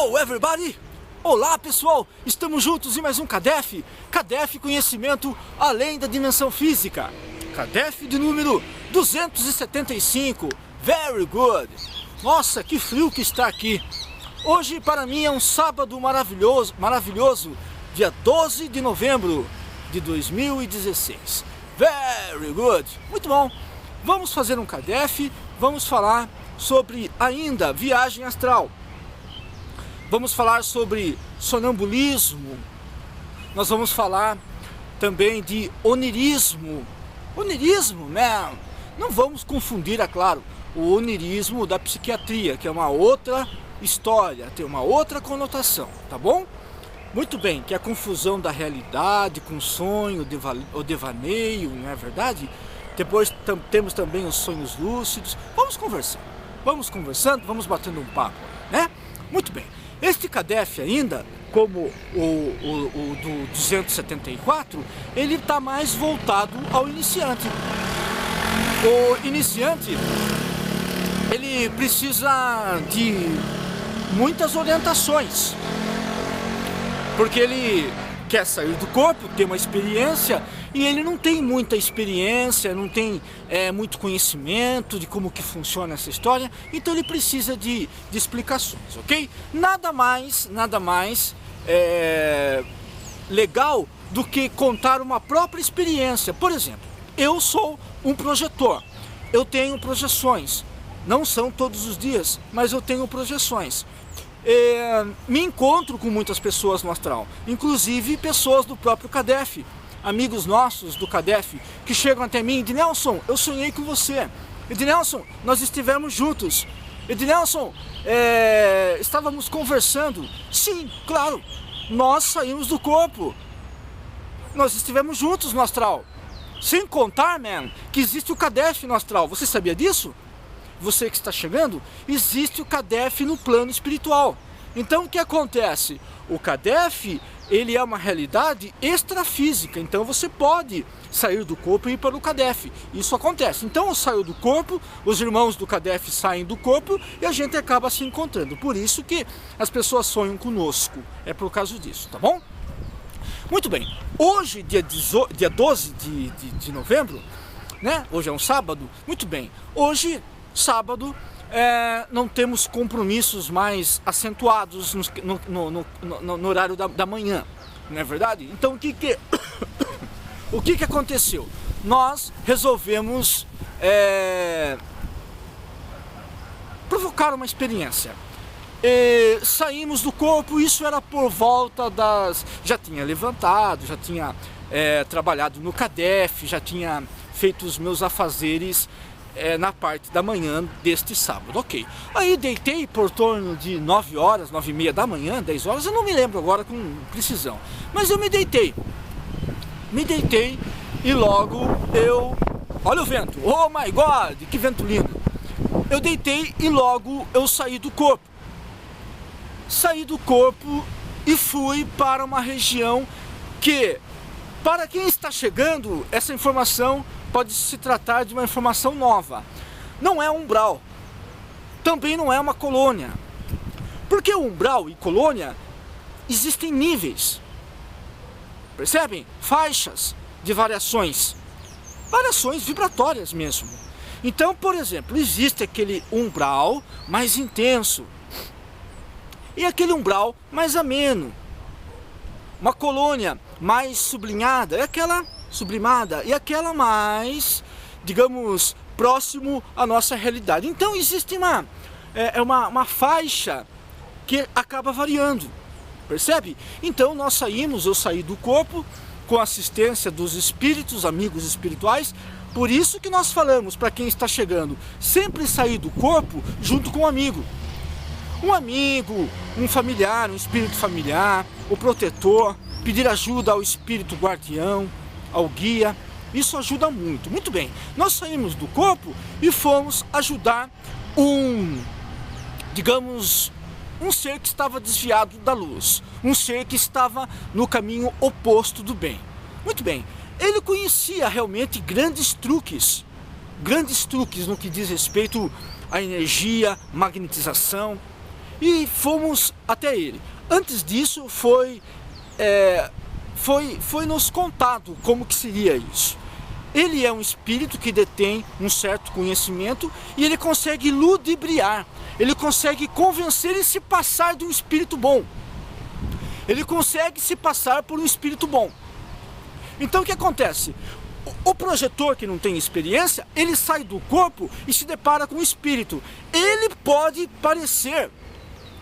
Hello everybody! Olá pessoal, estamos juntos em mais um CADEF. CADEF Conhecimento Além da Dimensão Física. CADEF de número 275. Very good! Nossa, que frio que está aqui. Hoje para mim é um sábado maravilhoso, dia 12 de novembro de 2016. Very good! Muito bom! Vamos fazer um CADEF, vamos falar sobre ainda viagem astral. Vamos falar sobre sonambulismo. Nós vamos falar também de onirismo. Onirismo, né? Não vamos confundir, é claro, o onirismo da psiquiatria, que é uma outra história, tem uma outra conotação, tá bom? Muito bem, que é a confusão da realidade com o sonho, o devaneio, não é verdade? Depois temos também os sonhos lúcidos. Vamos conversando, vamos batendo um papo, né? Muito bem. Este CADEF ainda, como o do 274, ele está mais voltado ao iniciante. O iniciante, ele precisa de muitas orientações, porque ele quer sair do corpo, ter uma experiência, e ele não tem muita experiência, não tem muito conhecimento de como que funciona essa história, então ele precisa de explicações, ok? Nada mais legal do que contar uma própria experiência. Por exemplo, eu sou um projetor, eu tenho projeções, não são todos os dias, mas eu tenho projeções. Me encontro com muitas pessoas no astral, inclusive pessoas do próprio CADEF, amigos nossos do CADEF, que chegam até mim e dizem: Ednelson, eu sonhei com você. Ednelson, nós estivemos juntos. Ednelson, estávamos conversando. Sim, claro, nós saímos do corpo. Nós estivemos juntos no astral. Sem contar, que existe o CADEF no astral. Você sabia disso? Você que está chegando, existe o CADEF no plano espiritual. Então o que acontece? O CADEF, ele é uma realidade extrafísica, então você pode sair do corpo e ir para o CADEF. Isso acontece. Então eu saio do corpo, os irmãos do CADEF saem do corpo e a gente acaba se encontrando. Por isso que as pessoas sonham conosco. É por causa disso, tá bom? Muito bem. Hoje, dia 12 de novembro, né? Hoje é um sábado. Muito bem. Hoje, sábado, não temos compromissos mais acentuados no horário da manhã, não é verdade? Então o que aconteceu? Nós resolvemos provocar uma experiência. Saímos do corpo, isso era por volta das... Já tinha levantado, já tinha trabalhado no CADEF, já tinha feito os meus afazeres na parte da manhã deste sábado, ok. Aí deitei por torno de 9 horas, 9 e meia da manhã, 10 horas, eu não me lembro agora com precisão, mas eu me deitei e logo eu... Olha o vento, oh my god, que vento lindo! Eu deitei e logo eu saí do corpo e fui para uma região que, para quem está chegando, essa informação pode se tratar de uma informação nova. Não é umbral, também não é uma colônia, porque umbral e colônia existem níveis, percebem? Faixas de variações vibratórias mesmo. Então, por exemplo, existe aquele umbral mais intenso e aquele umbral mais ameno. Uma colônia mais sublimada e aquela mais, digamos, próximo à nossa realidade. Então existe uma faixa que acaba variando, percebe? Então eu saí do corpo com a assistência dos espíritos, amigos espirituais. Por isso que nós falamos, para quem está chegando, sempre sair do corpo junto com um amigo, um familiar, um espírito familiar, o protetor, pedir ajuda ao espírito guardião, ao guia. Isso ajuda muito. Muito bem, nós saímos do corpo e fomos ajudar digamos, um ser que estava desviado da luz, um ser que estava no caminho oposto do bem. Muito bem, ele conhecia realmente grandes truques no que diz respeito à energia, magnetização. e fomos até ele. Antes disso foi nos contado como que seria isso. Ele é um espírito que detém um certo conhecimento e ele consegue ludibriar, ele consegue convencer e se passar de um espírito bom. Ele consegue se passar por um espírito bom. Então o que acontece? O projetor que não tem experiência, ele sai do corpo e se depara com o espírito. Ele pode parecer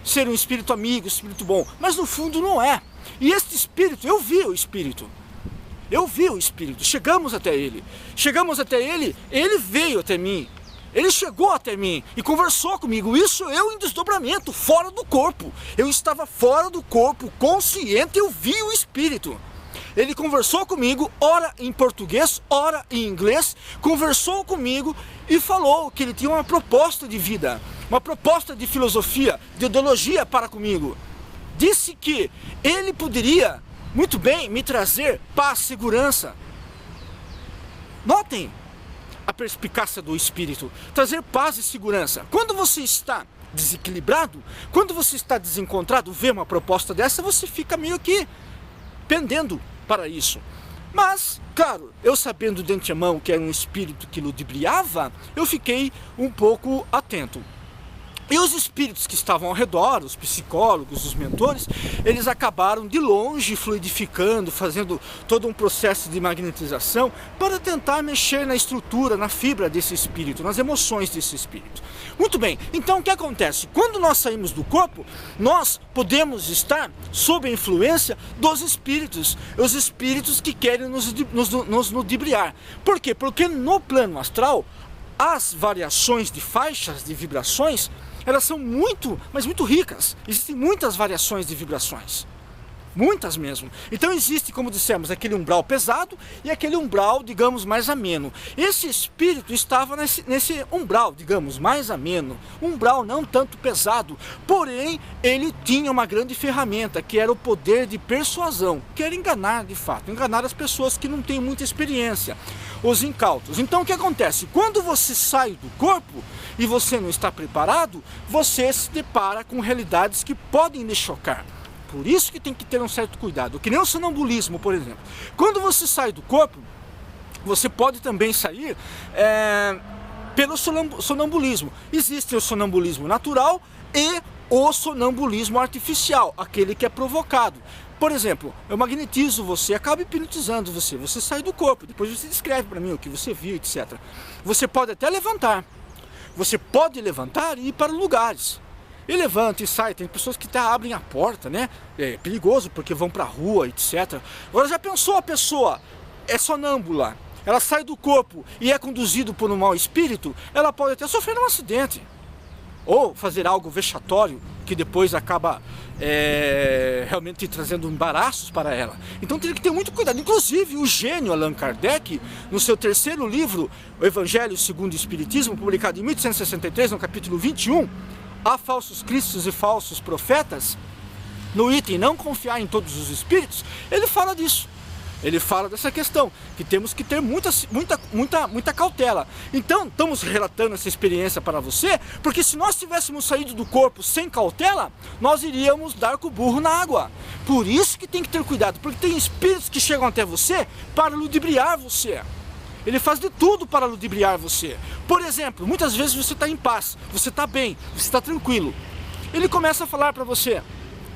ser um espírito amigo, um espírito bom, mas no fundo não é. E este espírito, eu vi o espírito. Chegamos até ele, ele veio até mim, ele chegou até mim e conversou comigo, isso eu em desdobramento, fora do corpo, eu estava fora do corpo, consciente, eu vi o espírito. Ele conversou comigo, ora em português, ora em inglês, conversou comigo e falou que ele tinha uma proposta de vida, uma proposta de filosofia, de ideologia para comigo. Disse que ele poderia muito bem me trazer paz, segurança. Notem a perspicácia do espírito, trazer paz e segurança. Quando você está desequilibrado, quando você está desencontrado, vê uma proposta dessa, você fica meio que pendendo para isso. Mas, claro, eu sabendo de antemão que era um espírito que ludibriava, eu fiquei um pouco atento. E os espíritos que estavam ao redor, os psicólogos, os mentores, eles acabaram de longe fluidificando, fazendo todo um processo de magnetização para tentar mexer na estrutura, na fibra desse espírito, nas emoções desse espírito. Muito bem, então o que acontece? Quando nós saímos do corpo, nós podemos estar sob a influência dos espíritos, os espíritos que querem nos ludibriar. Por quê? Porque no plano astral, as variações de faixas, de vibrações, elas são muito, mas muito ricas. Existem muitas variações de vibrações. Muitas mesmo. Então existe, como dissemos, aquele umbral pesado e aquele umbral, digamos, mais ameno. Esse espírito estava nesse umbral, digamos, mais ameno. Umbral não tanto pesado, porém ele tinha uma grande ferramenta, que era o poder de persuasão, que era enganar de fato, enganar as pessoas que não têm muita experiência, os incautos. Então o que acontece? Quando você sai do corpo e você não está preparado, você se depara com realidades que podem lhe chocar. Por isso que tem que ter um certo cuidado, que nem o sonambulismo, por exemplo. Quando você sai do corpo, você pode também sair pelo sonambulismo. Existe o sonambulismo natural e o sonambulismo artificial, aquele que é provocado. Por exemplo, eu magnetizo você, acabo hipnotizando você, você sai do corpo, depois você descreve para mim o que você viu, etc. Você pode até levantar, e ir para lugares. E levanta e sai, tem pessoas que até abrem a porta, né? É perigoso porque vão pra rua, etc. Agora já pensou, a pessoa é sonâmbula, ela sai do corpo e é conduzida por um mau espírito, ela pode até sofrer um acidente. Ou fazer algo vexatório que depois acaba realmente trazendo embaraços para ela. Então tem que ter muito cuidado. Inclusive o gênio Allan Kardec, no seu terceiro livro, O Evangelho segundo o Espiritismo, publicado em 1863, no capítulo 21, Há falsos cristos e falsos profetas, no item não confiar em todos os espíritos, ele fala disso. Ele fala dessa questão, que temos que ter muita cautela. Então, estamos relatando essa experiência para você, porque se nós tivéssemos saído do corpo sem cautela, nós iríamos dar com o burro na água. Por isso que tem que ter cuidado, porque tem espíritos que chegam até você para ludibriar você. Ele faz de tudo para ludibriar você. Por exemplo, muitas vezes você está em paz, você está bem, você está tranquilo. Ele começa a falar para você: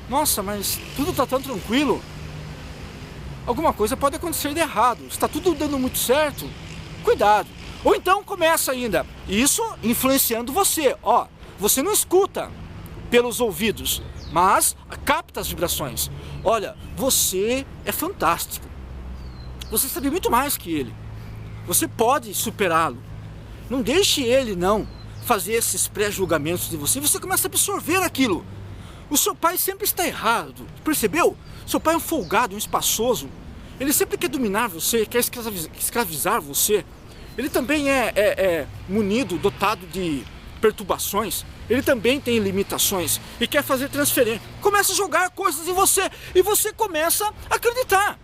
nossa, mas tudo está tão tranquilo. Alguma coisa pode acontecer de errado. Está tudo dando muito certo. Cuidado. Ou então começa ainda, isso influenciando você. Ó, você não escuta pelos ouvidos, mas capta as vibrações. Olha, você é fantástico. Você sabe muito mais que ele. Você pode superá-lo. Não deixe ele não fazer esses pré-julgamentos de você. Você começa a absorver aquilo. O seu pai sempre está errado. Percebeu? Seu pai é um folgado, um espaçoso. Ele sempre quer dominar você, quer escravizar você. Ele também é munido, dotado de perturbações. Ele também tem limitações e quer fazer transferência. Começa a jogar coisas em você e você começa a acreditar.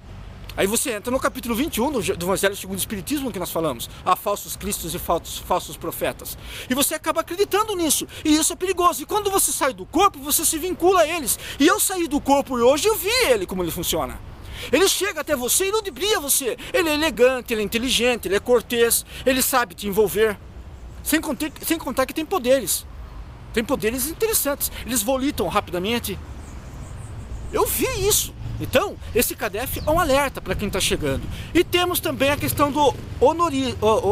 Aí você entra no capítulo 21 do Evangelho segundo o Espiritismo que nós falamos. Há falsos cristos e falsos profetas. E você acaba acreditando nisso. E isso é perigoso. E quando você sai do corpo, você se vincula a eles. E eu saí do corpo e hoje eu vi ele, como ele funciona. Ele chega até você e ludibria você. Ele é elegante, ele é inteligente, ele é cortês, ele sabe te envolver. Sem contar que tem poderes. Tem poderes interessantes. Eles volitam rapidamente. Eu vi isso. Então, esse CADEF é um alerta para quem está chegando. E temos também a questão do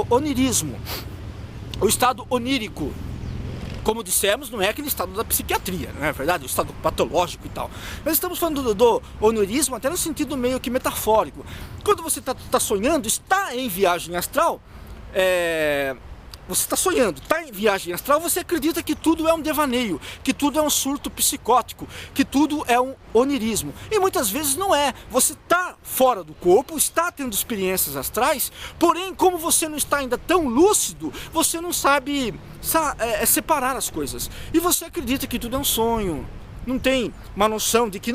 onirismo, o estado onírico. Como dissemos, não é aquele estado da psiquiatria, não é verdade? O estado patológico e tal. Mas estamos falando do onirismo até no sentido meio que metafórico. Quando você está sonhando, está em viagem astral, você está sonhando, está em viagem astral, você acredita que tudo é um devaneio, que tudo é um surto psicótico, que tudo é um onirismo. E muitas vezes não é. Você está fora do corpo, está tendo experiências astrais, porém, como você não está ainda tão lúcido, você não sabe separar as coisas. E você acredita que tudo é um sonho. Não tem uma noção de que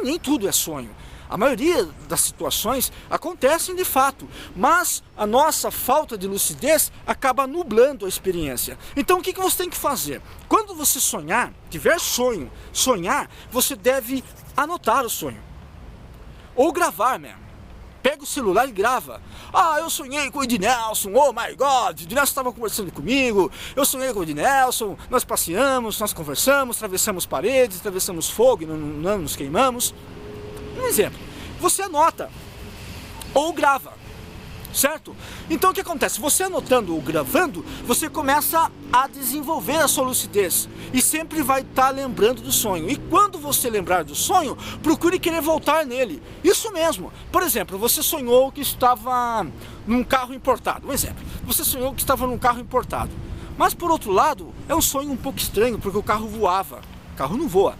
nem tudo é sonho. A maioria das situações acontecem de fato, mas a nossa falta de lucidez acaba nublando a experiência. Então o que você tem que fazer? Quando você tiver sonhar, você deve anotar o sonho. Ou gravar mesmo. Pega o celular e grava. Eu sonhei com o Ednelson, oh my God, o Ednelson estava conversando comigo, eu sonhei com o Ednelson, nós passeamos, nós conversamos, atravessamos paredes, atravessamos fogo e não nos queimamos. Um exemplo, você anota ou grava, certo? Então o que acontece? Você anotando ou gravando, você começa a desenvolver a sua lucidez e sempre vai estar lembrando do sonho. E quando você lembrar do sonho, procure querer voltar nele. Isso mesmo. Por exemplo, você sonhou que estava num carro importado. Um exemplo, você sonhou que estava num carro importado. Mas por outro lado, é um sonho um pouco estranho, porque o carro voava. O carro não voa.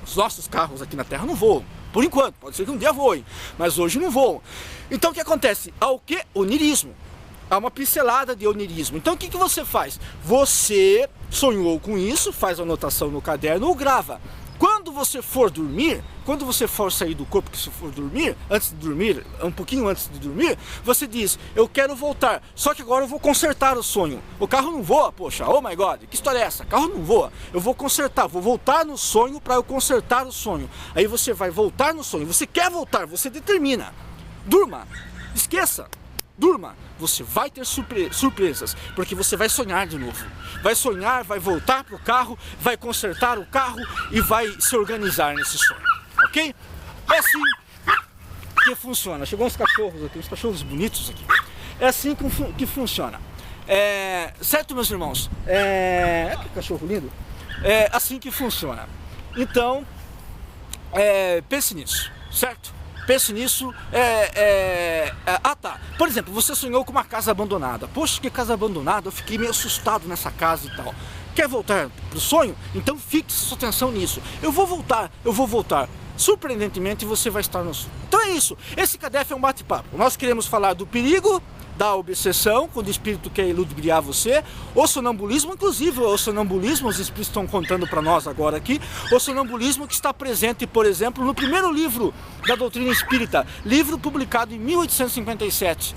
Os nossos carros aqui na Terra não voam, por enquanto, pode ser que um dia voem, mas hoje não voam. Então o que acontece? Há o que? Onirismo. Há uma pincelada de onirismo. Então o que você faz? Você sonhou com isso, faz a anotação no caderno ou grava. Quando você for dormir, quando você for sair do corpo, que se for dormir, antes de dormir, um pouquinho antes de dormir, você diz, eu quero voltar, só que agora eu vou consertar o sonho. O carro não voa, poxa, oh my God, que história é essa? O carro não voa, eu vou consertar, vou voltar no sonho para eu consertar o sonho. Aí você vai voltar no sonho, você quer voltar, você determina. Durma, esqueça, durma. Você vai ter surpresas, porque você vai sonhar de novo. Vai sonhar, vai voltar para o carro, vai consertar o carro e vai se organizar nesse sonho, ok? É assim que funciona. Chegou uns cachorros aqui, uns cachorros bonitos aqui. É assim que funciona. Certo, meus irmãos? Que cachorro lindo. É assim que funciona. Então, pense nisso, certo? Pense nisso. Tá. Por exemplo, você sonhou com uma casa abandonada. Poxa, que casa abandonada, eu fiquei meio assustado nessa casa e tal. Quer voltar para o sonho? Então fixe sua atenção nisso. Eu vou voltar. Surpreendentemente você vai estar no sonho. Então é isso. Esse CADEF é um bate-papo. Nós queremos falar do perigo da obsessão, quando o espírito quer ludibriar você, o sonambulismo, inclusive o sonambulismo, os espíritos estão contando para nós agora aqui, o sonambulismo que está presente, por exemplo, no primeiro livro da doutrina espírita, livro publicado em 1857.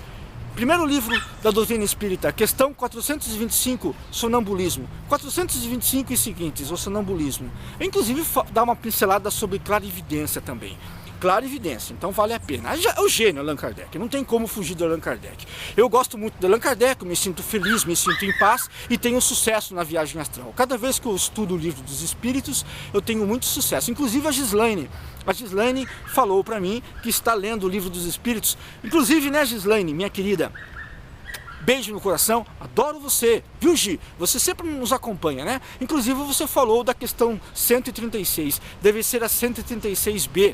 Primeiro livro da doutrina espírita, questão 425, sonambulismo. 425 e seguintes, o sonambulismo. Inclusive dá uma pincelada sobre clarividência também. Clarividência, então vale a pena. É o gênio Allan Kardec, não tem como fugir do Allan Kardec. Eu gosto muito do Allan Kardec, me sinto feliz, me sinto em paz e tenho sucesso na viagem astral. Cada vez que eu estudo o livro dos espíritos, eu tenho muito sucesso. Inclusive a Gislaine falou para mim que está lendo o livro dos espíritos. Inclusive, né, Gislaine, minha querida, beijo no coração, adoro você, viu, Gi? Você sempre nos acompanha, né? Inclusive você falou da questão 136, deve ser a 136B.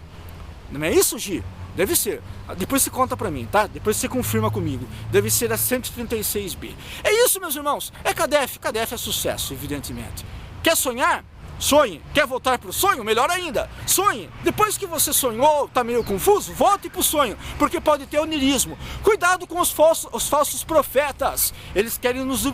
Não é isso, Gi? Deve ser. Depois você conta pra mim, tá? Depois você confirma comigo. Deve ser a 136B. É isso, meus irmãos. É CADEF. CADEF é sucesso, evidentemente. Quer sonhar? Sonhe. Quer voltar pro sonho? Melhor ainda. Sonhe. Depois que você sonhou, tá meio confuso, volte pro sonho, porque pode ter onirismo. Cuidado com os falsos profetas. Eles querem nos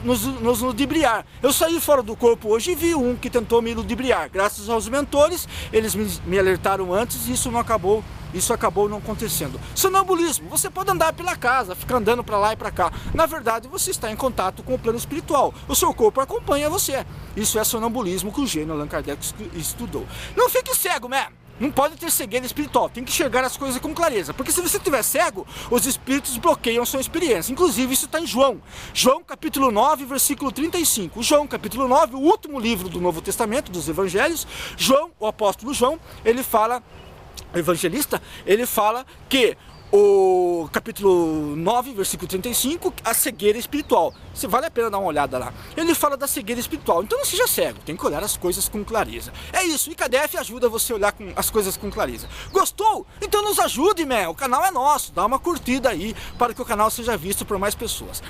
ludibriar. Eu saí fora do corpo hoje e vi um que tentou me ludibriar. Graças aos mentores, eles me alertaram antes e isso não acabou isso acabou não acontecendo. Sonambulismo, você pode andar pela casa, ficar andando para lá e para cá. Na verdade, você está em contato com o plano espiritual. O seu corpo acompanha você. Isso é sonambulismo que o gênio Allan Kardec estudou. Não fique cego, man! Não pode ter cegueira espiritual, tem que enxergar as coisas com clareza. Porque se você estiver cego, os espíritos bloqueiam sua experiência. Inclusive, isso está em João. João capítulo 9, versículo 35. João capítulo 9, o último livro do Novo Testamento, dos Evangelhos. João, o apóstolo João, ele fala, evangelista, ele fala que o capítulo 9, versículo 35, a cegueira espiritual. Se vale a pena dar uma olhada lá. Ele fala da cegueira espiritual. Então não seja cego, tem que olhar as coisas com clareza. É isso, e KDF ajuda você a olhar as coisas com clareza. Gostou? Então nos ajude, man. O canal é nosso. Dá uma curtida aí para que o canal seja visto por mais pessoas.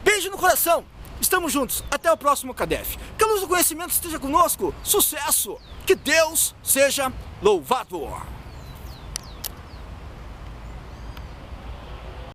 Beijo no coração. Estamos juntos. Até o próximo KDF. Que a luz do conhecimento esteja conosco. Sucesso. Que Deus seja louvado.